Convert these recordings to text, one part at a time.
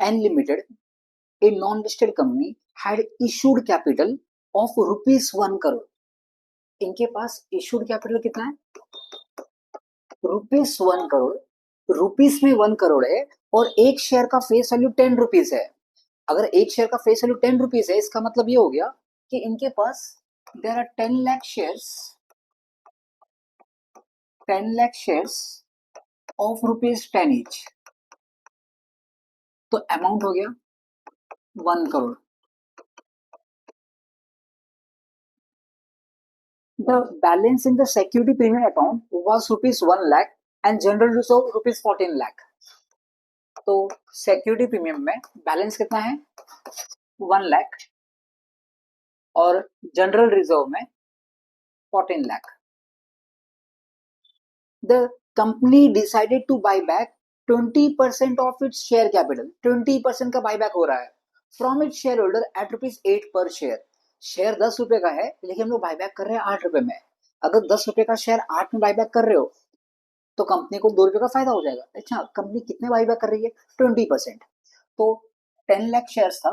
N Limited, a non-listed company, had issued capital of ₹1 crore. इनके पास issued capital कितना है? ₹1 crore. Rupees में 1 करोड़ है और एक शेयर का फेस वैल्यू 10 रुपीज है. अगर एक शेयर का फेस वैल्यू 10 रुपीज है, इसका मतलब ये हो गया कि इनके पास there are 10 lakh shares, 10 lakh shares of ₹10 each. तो अमाउंट हो गया 1 crore. The balance in the security premium account was ₹1 lakh and general reserve ₹14 lakh. तो सिक्योरिटी प्रीमियम में बैलेंस कितना है? 1 लाख और जनरल रिजर्व में 14 lakh. The company decided to buy back 20% of its share capital. 20% का बायबैक हो रहा है from its shareholder at ₹8 per share. Share 10 रुपए का है लेकिन हम लोग बायबैक कर रहे हैं 8 रुपए में. अगर 10 रुपए का शेयर 8 में बायबैक कर रहे हो तो कंपनी को 2 रुपए का फायदा हो जाएगा. अच्छा, कंपनी कितने बायबैक कर रही है? 20%. तो 10 लाख शेयर्स था,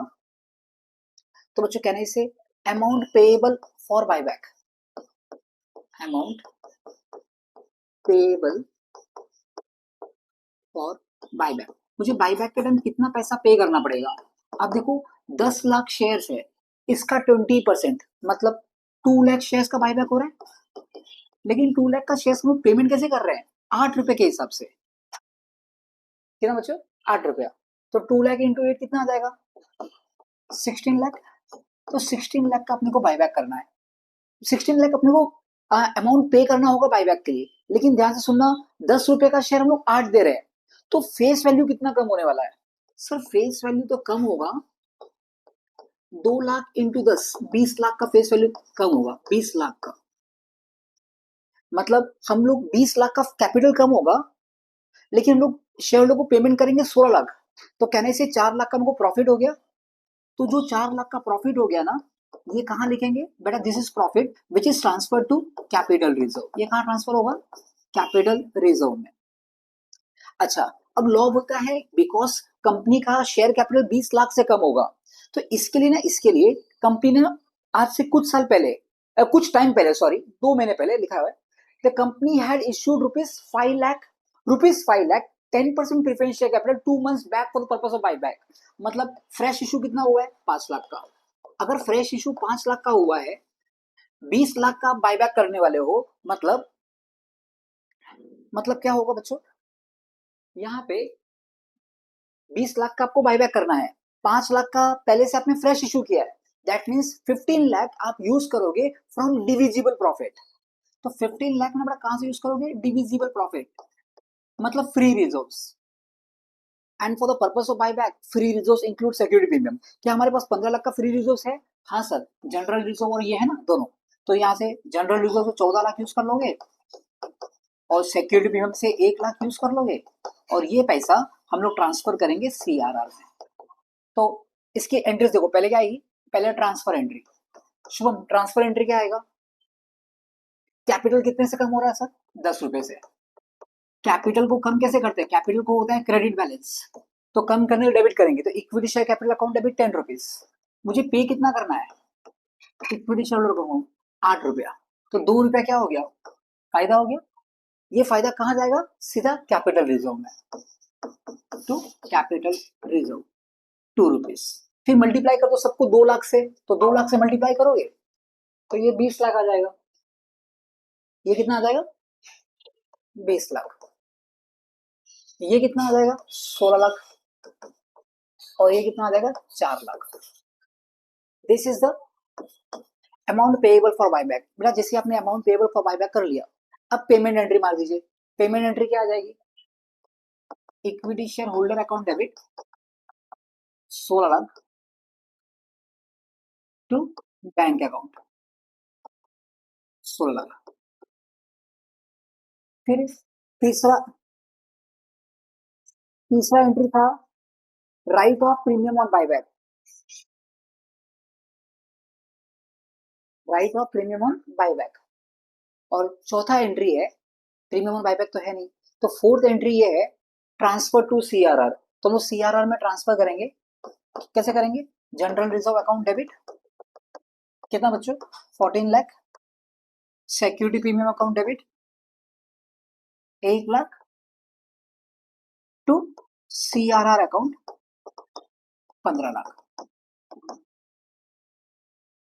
तो बच्चों कहने से amount payable for buyback, amount payable for buyback. मुझे बायबैक के टाइम कितना पैसा पे करना पड़ेगा? अब देखो 10 लाख शेयर्स है, इसका 20% मतलब 2 लाख शेयर्स का बायबैक हो रहा है. लेकिन 2 लाख का शेयर्स में पेमेंट कैसे कर रहे हैं? 8 रुपए के हिसाब से. कितना बच्चों? 8 रुपया. तो 2 लाख इंटू 8 कितना आ जाएगा? 16 लाख. तो 16 लाख का अपने को बायबैक करना है. 16 लाख अपने को अमाउंट पे करना होगा बायबैक के लिए. लेकिन ध्यान से सुनना, 10 रुपए का शेयर हम लोग 8 दे रहे हैं, तो फेस वैल्यू कितना कम होने वाला है? सर फेस वैल्यू तो कम होगा 2 लाख इंटू 10, 20 लाख का फेस वैल्यू कम होगा. 20 लाख का मतलब हम लोग 20 लाख का कैपिटल कम होगा, लेकिन हम लोग शेयर होल्डर को पेमेंट करेंगे 16 लाख. तो कहने से 4 लाख का हमको प्रॉफिट हो गया. तो जो 4 लाख का प्रॉफिट हो गया ना, ये कहाँ लिखेंगे बेटा? This is profit which is transfer to capital reserve. ये कहाँ ट्रांसफर होगा? कैपिटल रिजर्व में. अच्छा, अब लॉ बोलता है बिकॉज कंपनी का शेयर कैपिटल 20 लाख से कम होगा, तो इसके लिए कंपनी ने आज से कुछ साल पहले, कुछ टाइम पहले, सॉरी 2 महीने पहले लिखा हुआ है, the company had issued ₹5 lakh 10% preference share capital 2 months back for the purpose of buyback. मतलब फ्रेश इशू कितना हुआ है? 5 लाख का. अगर फ्रेश इशू 5 लाख का हुआ है, 20 लाख का बायबैक करने वाले हो, मतलब क्या होगा बच्चों? यहाँ पे 20 लाख का आपको बायबैक करना है, 5 लाख का पहले से आपने फ्रेश इशू किया है. दैट मीन्स 15 लाख आप यूज करोगे फ्रॉम डिविजिबल प्रॉफिट. तो 15 लाख में आप कहां से यूज करोगे? डिविजिबल प्रॉफिट, मतलब free reserves. And for the purpose of buyback free reserves include security premium. क्या हमारे पास 15 लाख का फ्री रिजर्व्स है? हाँ सर, जनरल रिजर्व और ये है ना दोनों. तो यहाँ से जनरल रिजर्व से 14 लाख यूज कर लोगे और सिक्योरिटी प्रीमियम से 1 लाख यूज कर लोगे, और ये पैसा हम लोग ट्रांसफर करेंगे CRR में. तो इसकी एंट्रीज देखो, पहले क्या आएगी? पहले transfer entry. Shubham, transfer entry क्या आएगा? कैपिटल कितने से कम हो रहा है सर? 10 रुपए से. कैपिटल को कम कैसे करते हैं? कैपिटल को होता है क्रेडिट बैलेंस, तो कम करने डेबिट करेंगे. तो equity share capital account debit 10 rupees. मुझे पे कितना करना है? इक्विटी शेयर होल्डर को 8 रुपया. तो 2 रुपया क्या हो गया? फायदा हो गया. ये फायदा कहाँ जाएगा? सीधा कैपिटल रिजर्व में. To capital reserve 2 rupees. फिर मल्टीप्लाई कर दो सबको 2 लाख से, तो 2 लाख से मल्टीप्लाई करोगे तो ये 20 लाख आ जाएगा. ये कितना आ जाएगा? 20 लाख. ये कितना आ जाएगा? 16 लाख. और ये कितना आ जाएगा? 4 lakh. This is the amount payable for buyback. बेटा जैसे आपने अमाउंट पेएबल फॉर बायबैक कर लिया, अब पेमेंट एंट्री मार दीजिए. पेमेंट एंट्री क्या आ जाएगी? Equity shareholder account debit 16 lakh to bank account 16 lakh. फिर तीसरा एंट्री था write off premium on buyback. Write off premium on buyback. और चौथा एंट्री है, प्रीमियम ऑन बायबैक तो है नहीं, तो फोर्थ एंट्री ये है ट्रांसफर टू CRR. तो वो CRR में ट्रांसफर करेंगे। कैसे करेंगे? जनरल रिजर्व अकाउंट डेबिट, कितना बच्चों? 14 lakh. Security premium account debit 1 lakh to CRR account 15 lakh.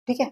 ठीक है,